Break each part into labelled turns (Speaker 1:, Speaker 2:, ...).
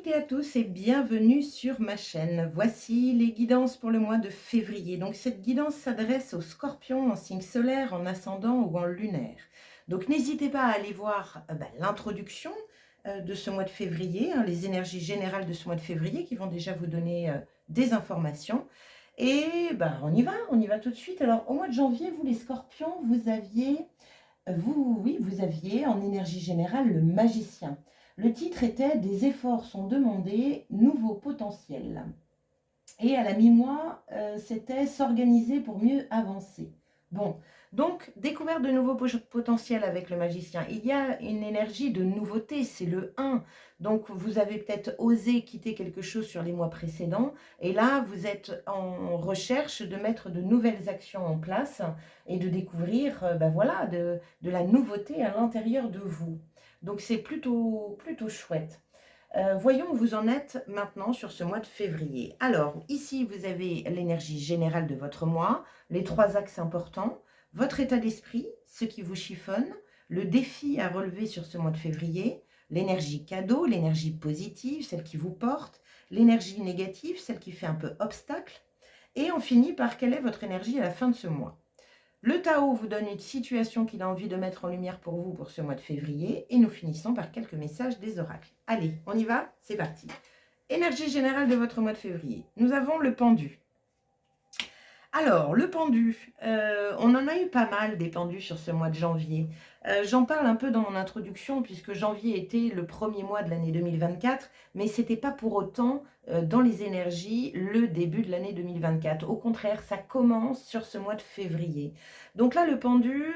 Speaker 1: toutes et à tous et bienvenue sur ma chaîne. Voici les guidances pour le mois de février. Donc cette guidance s'adresse aux scorpions en signe solaire, en ascendant ou en lunaire. Donc n'hésitez pas à aller voir l'introduction de ce mois de février, hein, les énergies générales de ce mois de février qui vont déjà vous donner des informations. Et on y va tout de suite. Alors au mois de janvier, vous les scorpions, vous aviez en énergie générale le magicien. Le titre était Des efforts sont demandés, nouveaux potentiels. Et à la mi-mois, c'était s'organiser pour mieux avancer. Bon, donc découverte de nouveaux potentiels avec le magicien. Il y a une énergie de nouveauté, c'est le 1. Donc vous avez peut-être osé quitter quelque chose sur les mois précédents. Et là, vous êtes en recherche de mettre de nouvelles actions en place et de découvrir de la nouveauté à l'intérieur de vous. Donc c'est plutôt chouette. Voyons où vous en êtes maintenant sur ce mois de février. Alors, ici, vous avez l'énergie générale de votre mois, les 3 axes importants, votre état d'esprit, ce qui vous chiffonne, le défi à relever sur ce mois de février, l'énergie cadeau, l'énergie positive, celle qui vous porte, l'énergie négative, celle qui fait un peu obstacle, et on finit par quelle est votre énergie à la fin de ce mois. Le Tao vous donne une situation qu'il a envie de mettre en lumière pour vous pour ce mois de février. Et nous finissons par quelques messages des oracles. Allez, on y va? C'est parti. Énergie générale de votre mois de février. Nous avons le pendu. Alors, le pendu, on en a eu pas mal des pendus sur ce mois de janvier. J'en parle un peu dans mon introduction puisque janvier était le premier mois de l'année 2024, mais ce n'était pas pour autant dans les énergies le début de l'année 2024. Au contraire, ça commence sur ce mois de février. Donc là, le pendu,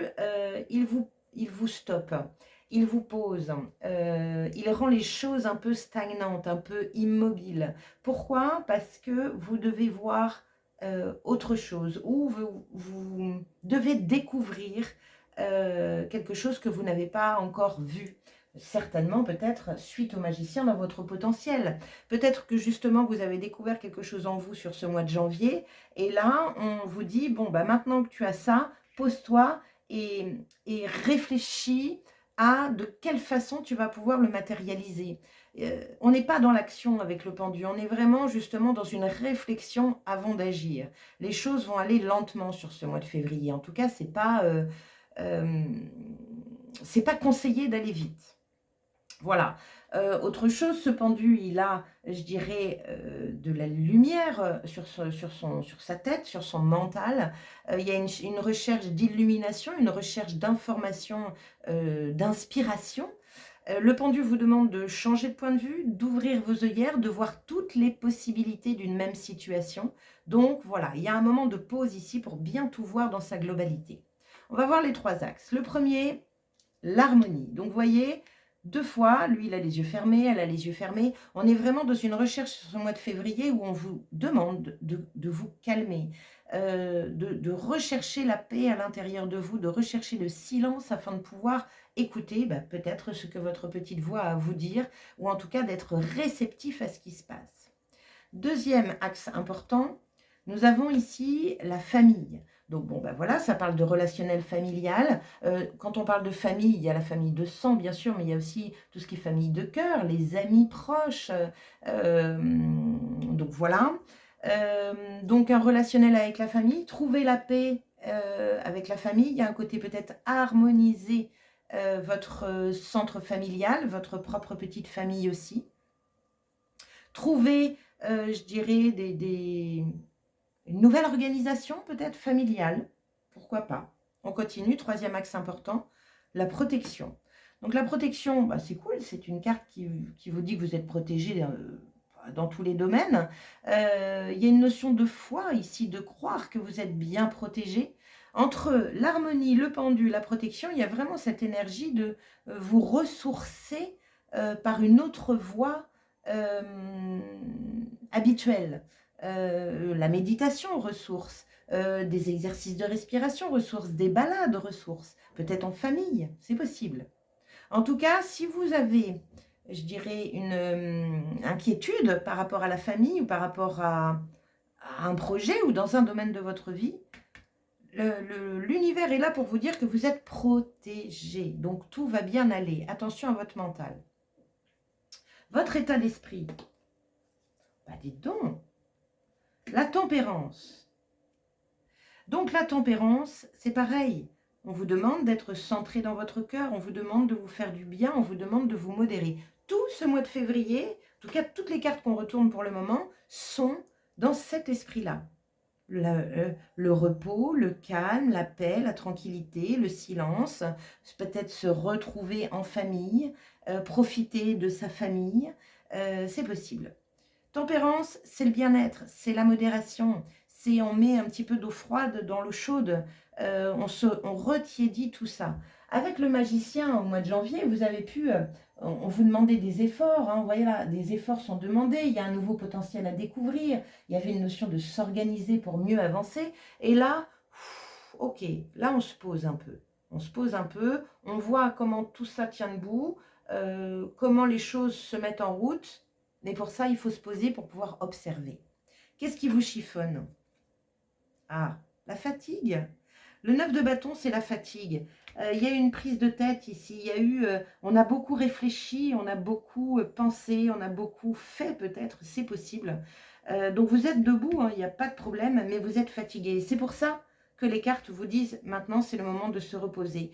Speaker 1: il vous stoppe. Il vous pose, il rend les choses un peu stagnantes, un peu immobiles. Pourquoi? Parce que vous devez voir autre chose, ou vous devez découvrir quelque chose que vous n'avez pas encore vu. Certainement, peut-être, suite au magicien dans votre potentiel. Peut-être que justement, vous avez découvert quelque chose en vous sur ce mois de janvier. Et là, on vous dit, bon, bah, maintenant que tu as ça, pose-toi et réfléchis à de quelle façon tu vas pouvoir le matérialiser. On n'est pas dans l'action avec le pendu, on est vraiment justement dans une réflexion avant d'agir. Les choses vont aller lentement sur ce mois de février. En tout cas, c'est pas conseillé d'aller vite. Voilà. Autre chose, ce pendu, il a, je dirais, de la lumière sur sa tête, sur son mental. Il y a une recherche d'illumination, une recherche d'information, d'inspiration. Le pendu vous demande de changer de point de vue, d'ouvrir vos œillères, de voir toutes les possibilités d'une même situation. Donc voilà, il y a un moment de pause ici pour bien tout voir dans sa globalité. On va voir les 3 axes. Le premier, l'harmonie. Donc vous voyez, 2 fois, lui il a les yeux fermés, elle a les yeux fermés. On est vraiment dans une recherche sur ce mois de février où on vous demande de vous calmer, de rechercher la paix à l'intérieur de vous, de rechercher le silence afin de pouvoir écouter peut-être ce que votre petite voix a à vous dire, ou en tout cas d'être réceptif à ce qui se passe. Deuxième axe important, nous avons ici la famille. Donc bon, voilà, ça parle de relationnel familial. Quand on parle de famille, il y a la famille de sang, bien sûr, mais il y a aussi tout ce qui est famille de cœur, les amis proches. Donc voilà. Donc un relationnel avec la famille, trouver la paix avec la famille. Il y a un côté peut-être harmoniser votre centre familial, votre propre petite famille aussi. Trouver, je dirais, une nouvelle organisation peut-être familiale, pourquoi pas. On continue, 3e axe important, la protection. Donc la protection, c'est cool, c'est une carte qui vous dit que vous êtes protégé dans tous les domaines. Il y a une notion de foi ici, de croire que vous êtes bien protégé. Entre l'harmonie, le pendu, la protection, il y a vraiment cette énergie de vous ressourcer par une autre voie habituelle. La méditation, ressource. Des exercices de respiration, ressources. Des balades, ressources. Peut-être en famille, c'est possible. En tout cas, si vous avez, je dirais, une inquiétude par rapport à la famille ou par rapport à un projet ou dans un domaine de votre vie, l'univers est là pour vous dire que vous êtes protégé. Donc, tout va bien aller. Attention à votre mental. Votre état d'esprit. Bah dites donc. La tempérance. Donc la tempérance, c'est pareil. On vous demande d'être centré dans votre cœur, on vous demande de vous faire du bien, on vous demande de vous modérer. Tout ce mois de février, en tout cas toutes les cartes qu'on retourne pour le moment, sont dans cet esprit-là. Le repos, le calme, la paix, la tranquillité, le silence, peut-être se retrouver en famille, profiter de sa famille, c'est possible. Tempérance, c'est le bien-être, c'est la modération, c'est on met un petit peu d'eau froide dans l'eau chaude, on retiédit tout ça. Avec le magicien, au mois de janvier, vous avez pu, on vous demandait des efforts, hein, vous voyez là, des efforts sont demandés, il y a un nouveau potentiel à découvrir, il y avait une notion de s'organiser pour mieux avancer, et là, ok, là on se pose un peu. On se pose un peu, on voit comment tout ça tient debout, comment les choses se mettent en route, mais pour ça, il faut se poser pour pouvoir observer. Qu'est-ce qui vous chiffonne? Ah, la fatigue. Le 9 de bâton, c'est la fatigue. Il y a eu une prise de tête ici. Il y a eu, on a beaucoup réfléchi, on a beaucoup pensé, on a beaucoup fait peut-être, c'est possible. Donc vous êtes debout, hein, il n'y a pas de problème, mais vous êtes fatigué. C'est pour ça que les cartes vous disent, maintenant c'est le moment de se reposer.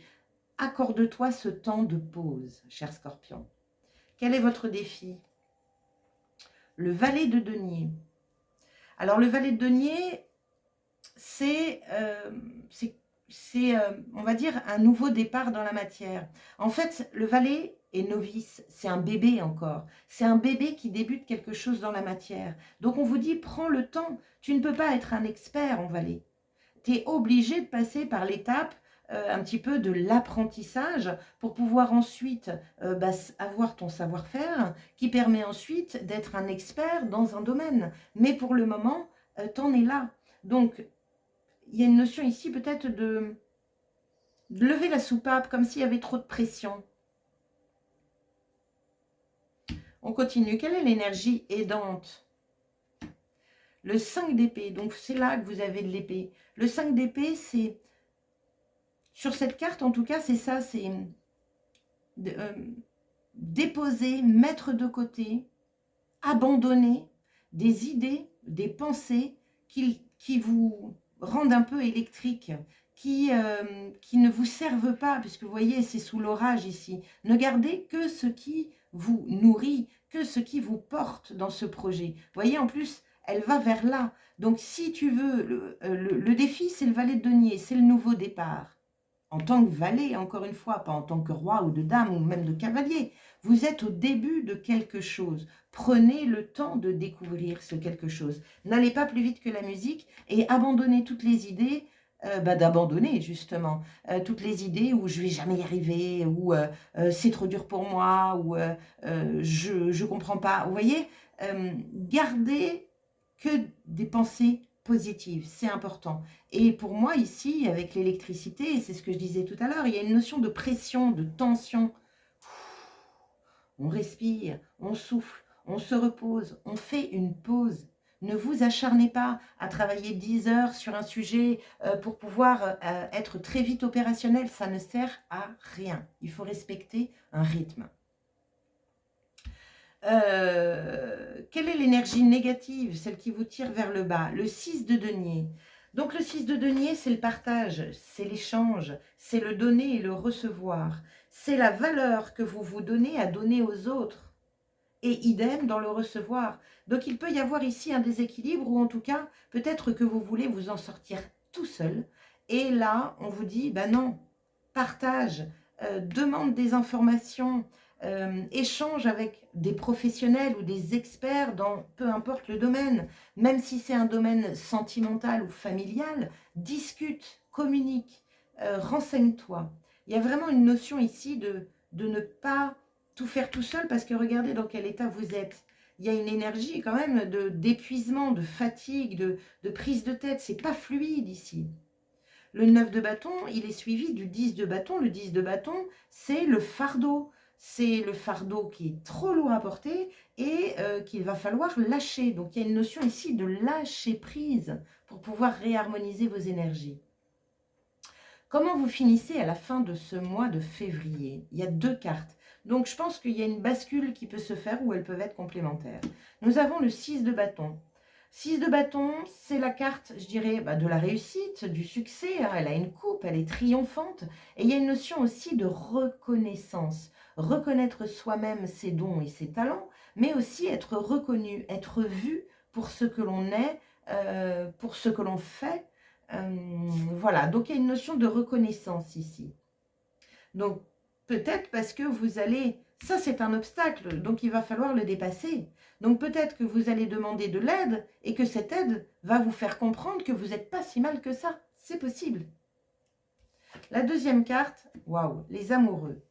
Speaker 1: Accorde-toi ce temps de pause, cher Scorpion. Quel est votre défi? Le valet de denier. Alors, le valet de denier, c'est, on va dire, un nouveau départ dans la matière. En fait, le valet est novice, c'est un bébé encore. C'est un bébé qui débute quelque chose dans la matière. Donc, on vous dit, prends le temps. Tu ne peux pas être un expert en valet. Tu es obligé de passer par l'étape un petit peu de l'apprentissage pour pouvoir ensuite avoir ton savoir-faire qui permet ensuite d'être un expert dans un domaine. Mais pour le moment, t'en es là. Donc, il y a une notion ici peut-être de lever la soupape comme s'il y avait trop de pression. On continue. Quelle est l'énergie aidante? Le 5 d'épée. Donc, c'est là que vous avez de l'épée. Le 5 d'épée, c'est... Sur cette carte, en tout cas, c'est ça, c'est déposer, mettre de côté, abandonner des idées, des pensées qui vous rendent un peu électrique, qui ne vous servent pas, puisque vous voyez, c'est sous l'orage ici. Ne gardez que ce qui vous nourrit, que ce qui vous porte dans ce projet. Vous voyez, en plus, elle va vers là. Donc, si tu veux, le défi, c'est le valet de denier, c'est le nouveau départ. En tant que valet, encore une fois, pas en tant que roi ou de dame ou même de cavalier. Vous êtes au début de quelque chose. Prenez le temps de découvrir ce quelque chose. N'allez pas plus vite que la musique et abandonnez toutes les idées, d'abandonner justement, toutes les idées où je vais jamais y arriver, où c'est trop dur pour moi, où je ne comprends pas. Vous voyez, gardez que des pensées positives, c'est important. Et pour moi ici, avec l'électricité, c'est ce que je disais tout à l'heure, il y a une notion de pression, de tension. On respire, on souffle, on se repose, on fait une pause. Ne vous acharnez pas à travailler 10 heures sur un sujet pour pouvoir être très vite opérationnel. Ça ne sert à rien. Il faut respecter un rythme. Quelle est l'énergie négative, celle qui vous tire vers le bas? Le 6 de denier. Donc le 6 de denier, c'est le partage, c'est l'échange, c'est le donner et le recevoir. C'est la valeur que vous vous donnez à donner aux autres. Et idem dans le recevoir. Donc il peut y avoir ici un déséquilibre, ou en tout cas, peut-être que vous voulez vous en sortir tout seul. Et là, on vous dit, ben non, partage, demande des informations, échange avec des professionnels ou des experts dans peu importe le domaine, même si c'est un domaine sentimental ou familial, discute, communique, renseigne-toi. Il y a vraiment une notion ici de ne pas tout faire tout seul, parce que regardez dans quel état vous êtes. Il y a une énergie quand même d'épuisement, de fatigue, de prise de tête. C'est pas fluide ici. Le 9 de bâton, il est suivi du 10 de bâton. Le 10 de bâton, c'est le fardeau. C'est le fardeau qui est trop lourd à porter et qu'il va falloir lâcher. Donc, il y a une notion ici de lâcher prise pour pouvoir réharmoniser vos énergies. Comment vous finissez à la fin de ce mois de février? Il y a deux cartes. Donc, je pense qu'il y a une bascule qui peut se faire où elles peuvent être complémentaires. Nous avons le 6 de bâton. 6 de bâton, c'est la carte, je dirais, de la réussite, du succès. Hein. Elle a une coupe, elle est triomphante. Et il y a une notion aussi de reconnaissance. Reconnaître soi-même ses dons et ses talents, mais aussi être reconnu, être vu pour ce que l'on est, pour ce que l'on fait. Voilà, donc il y a une notion de reconnaissance ici. Donc, peut-être parce que vous allez... Ça, c'est un obstacle, donc il va falloir le dépasser. Donc, peut-être que vous allez demander de l'aide et que cette aide va vous faire comprendre que vous n'êtes pas si mal que ça. C'est possible. La deuxième carte, waouh, les amoureux.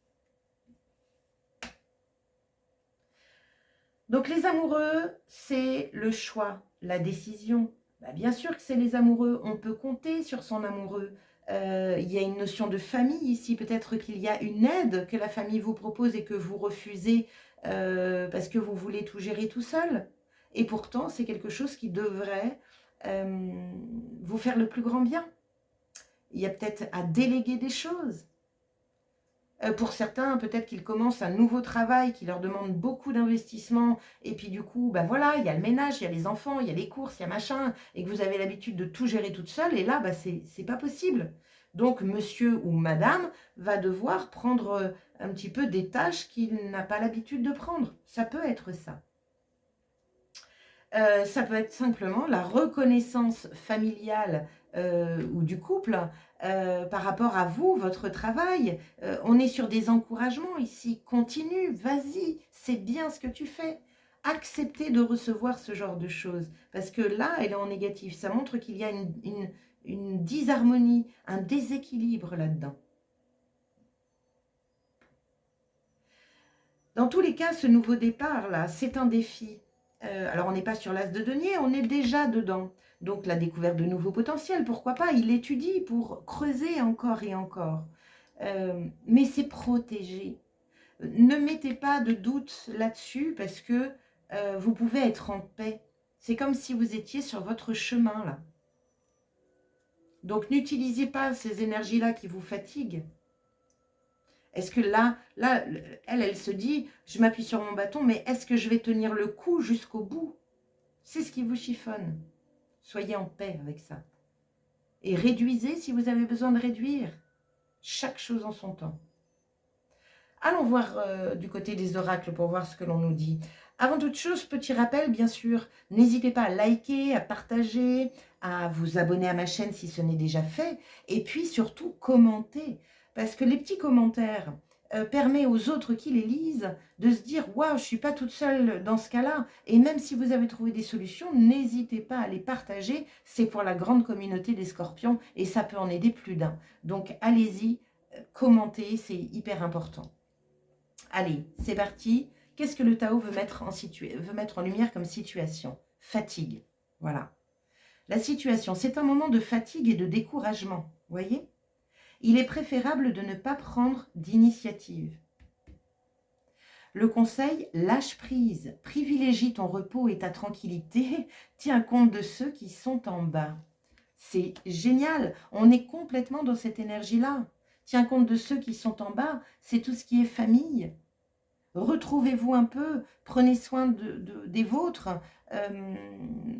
Speaker 1: Donc, les amoureux, c'est le choix, la décision. Bien sûr que c'est les amoureux, on peut compter sur son amoureux. Il y a une notion de famille ici, peut-être qu'il y a une aide que la famille vous propose et que vous refusez parce que vous voulez tout gérer tout seul. Et pourtant, c'est quelque chose qui devrait vous faire le plus grand bien. Il y a peut-être à déléguer des choses. Pour certains, peut-être qu'ils commencent un nouveau travail qui leur demande beaucoup d'investissement et puis du coup, voilà, il y a le ménage, il y a les enfants, il y a les courses, il y a machin, et que vous avez l'habitude de tout gérer toute seule, et là, c'est pas possible. Donc, monsieur ou madame va devoir prendre un petit peu des tâches qu'il n'a pas l'habitude de prendre. Ça peut être ça. Ça peut être simplement la reconnaissance familiale ou du couple par rapport à vous, votre travail. On est sur des encouragements ici. Continue, vas-y, c'est bien ce que tu fais. Acceptez de recevoir ce genre de choses. Parce que là, elle est en négatif. Ça montre qu'il y a une disharmonie, un déséquilibre là-dedans. Dans tous les cas, ce nouveau départ-là, c'est un défi. Alors, on n'est pas sur l'as de denier, on est déjà dedans. Donc, la découverte de nouveaux potentiels, pourquoi pas? Il étudie pour creuser encore et encore. Mais c'est protégé. Ne mettez pas de doute là-dessus parce que vous pouvez être en paix. C'est comme si vous étiez sur votre chemin, là. Donc, n'utilisez pas ces énergies-là qui vous fatiguent. Est-ce que là, elle se dit, je m'appuie sur mon bâton, mais est-ce que je vais tenir le coup jusqu'au bout? C'est ce qui vous chiffonne. Soyez en paix avec ça. Et réduisez si vous avez besoin de réduire. Chaque chose en son temps. Allons voir du côté des oracles pour voir ce que l'on nous dit. Avant toute chose, petit rappel, bien sûr, n'hésitez pas à liker, à partager, à vous abonner à ma chaîne si ce n'est déjà fait, et puis surtout commenter, parce que les petits commentaires permettent aux autres qui les lisent de se dire « Waouh, je ne suis pas toute seule dans ce cas-là », et même si vous avez trouvé des solutions, n'hésitez pas à les partager, c'est pour la grande communauté des scorpions, et ça peut en aider plus d'un. Donc allez-y, commentez, c'est hyper important. Allez, c'est parti. Qu'est-ce que le Tao veut mettre en lumière comme situation? Fatigue. Voilà. La situation, c'est un moment de fatigue et de découragement. Voyez? Il est préférable de ne pas prendre d'initiative. Le conseil, lâche prise. Privilégie ton repos et ta tranquillité. Tiens compte de ceux qui sont en bas. C'est génial. On est complètement dans cette énergie-là. Tiens compte de ceux qui sont en bas. C'est tout ce qui est famille. Retrouvez-vous un peu, prenez soin des vôtres,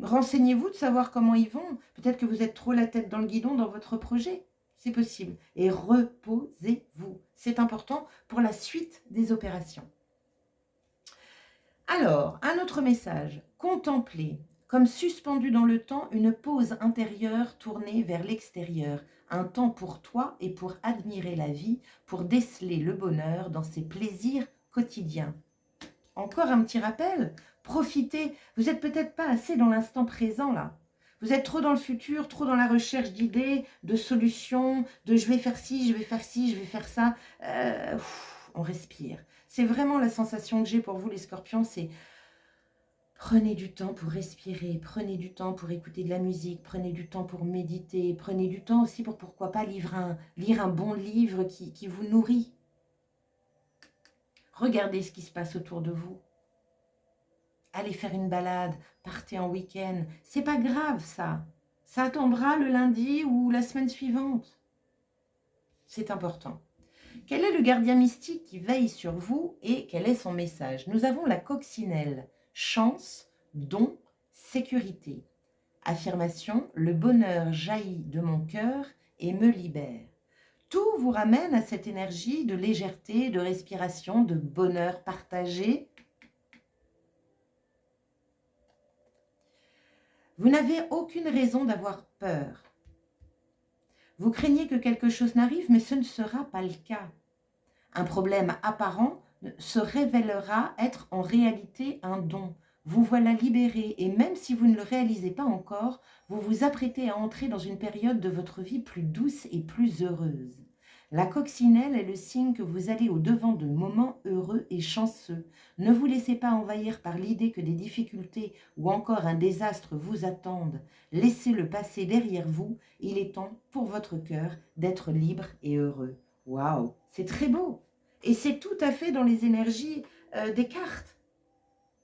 Speaker 1: renseignez-vous de savoir comment ils vont. Peut-être que vous êtes trop la tête dans le guidon dans votre projet, c'est possible. Et reposez-vous, c'est important pour la suite des opérations. Alors, un autre message, contemplez, comme suspendu dans le temps, une pause intérieure tournée vers l'extérieur, un temps pour toi et pour admirer la vie, pour déceler le bonheur dans ses plaisirs quotidien. Encore un petit rappel, profitez, vous n'êtes peut-être pas assez dans l'instant présent là. Vous êtes trop dans le futur, trop dans la recherche d'idées, de solutions, de je vais faire ci, je vais faire ci, je vais faire ça. On respire. C'est vraiment la sensation que j'ai pour vous les scorpions, c'est prenez du temps pour respirer, prenez du temps pour écouter de la musique, prenez du temps pour méditer, prenez du temps aussi pour pourquoi pas lire un bon livre qui vous nourrit. Regardez ce qui se passe autour de vous. Allez faire une balade, partez en week-end. C'est pas grave ça. Ça attendra le lundi ou la semaine suivante. C'est important. Quel est le gardien mystique qui veille sur vous et quel est son message? Nous avons la coccinelle, chance, don, sécurité. Affirmation, le bonheur jaillit de mon cœur et me libère. Tout vous ramène à cette énergie de légèreté, de respiration, de bonheur partagé. Vous n'avez aucune raison d'avoir peur. Vous craignez que quelque chose n'arrive, mais ce ne sera pas le cas. Un problème apparent se révélera être en réalité un don. Vous voilà libéré et même si vous ne le réalisez pas encore, vous vous apprêtez à entrer dans une période de votre vie plus douce et plus heureuse. La coccinelle est le signe que vous allez au-devant de moments heureux et chanceux. Ne vous laissez pas envahir par l'idée que des difficultés ou encore un désastre vous attendent. Laissez le passé derrière vous. Il est temps pour votre cœur d'être libre et heureux. Waouh, c'est très beau. Et c'est tout à fait dans les énergies des cartes.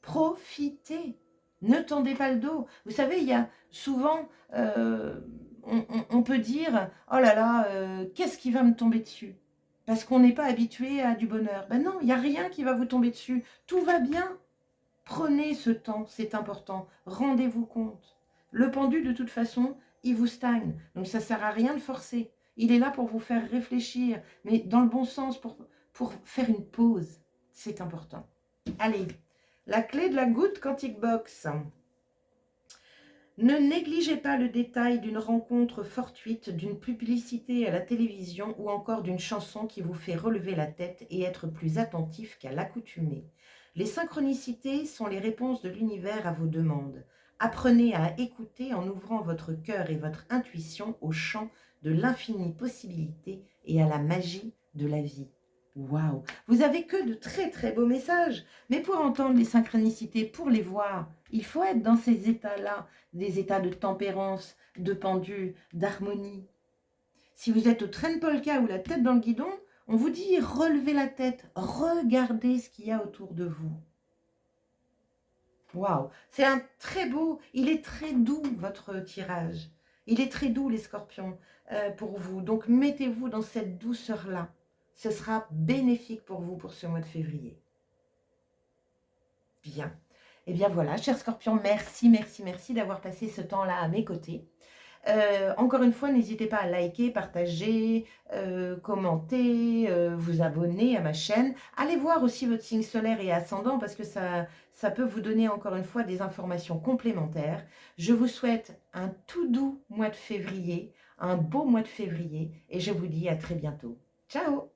Speaker 1: Profitez. Ne tendez pas le dos. Vous savez, il y a souvent, on peut dire, oh là là, qu'est-ce qui va me tomber dessus? Parce qu'on n'est pas habitué à du bonheur. Ben non, il n'y a rien qui va vous tomber dessus. Tout va bien. Prenez ce temps, c'est important. Rendez-vous compte. Le pendu, de toute façon, il vous stagne. Donc ça ne sert à rien de forcer. Il est là pour vous faire réfléchir, mais dans le bon sens, pour faire une pause. C'est important. Allez, la clé de la goutte Quantic Box. Ne négligez pas le détail d'une rencontre fortuite, d'une publicité à la télévision ou encore d'une chanson qui vous fait relever la tête et être plus attentif qu'à l'accoutumée. Les synchronicités sont les réponses de l'univers à vos demandes. Apprenez à écouter en ouvrant votre cœur et votre intuition au champ de l'infinie possibilité et à la magie de la vie. Waouh! Vous avez que de très très beaux messages, mais pour entendre les synchronicités, pour les voir, il faut être dans ces états-là, des états de tempérance, de pendu, d'harmonie. Si vous êtes au train de polka ou la tête dans le guidon, on vous dit relevez la tête, regardez ce qu'il y a autour de vous. Waouh! C'est un très beau, il est très doux votre tirage. Il est très doux les scorpions pour vous, donc mettez-vous dans cette douceur-là. Ce sera bénéfique pour vous pour ce mois de février. Bien. Et bien voilà, chers scorpions, merci, merci, merci d'avoir passé ce temps-là à mes côtés. Encore une fois, n'hésitez pas à liker, partager, commenter, vous abonner à ma chaîne. Allez voir aussi votre signe solaire et ascendant parce que ça peut vous donner encore une fois des informations complémentaires. Je vous souhaite un tout doux mois de février, un beau mois de février et je vous dis à très bientôt. Ciao!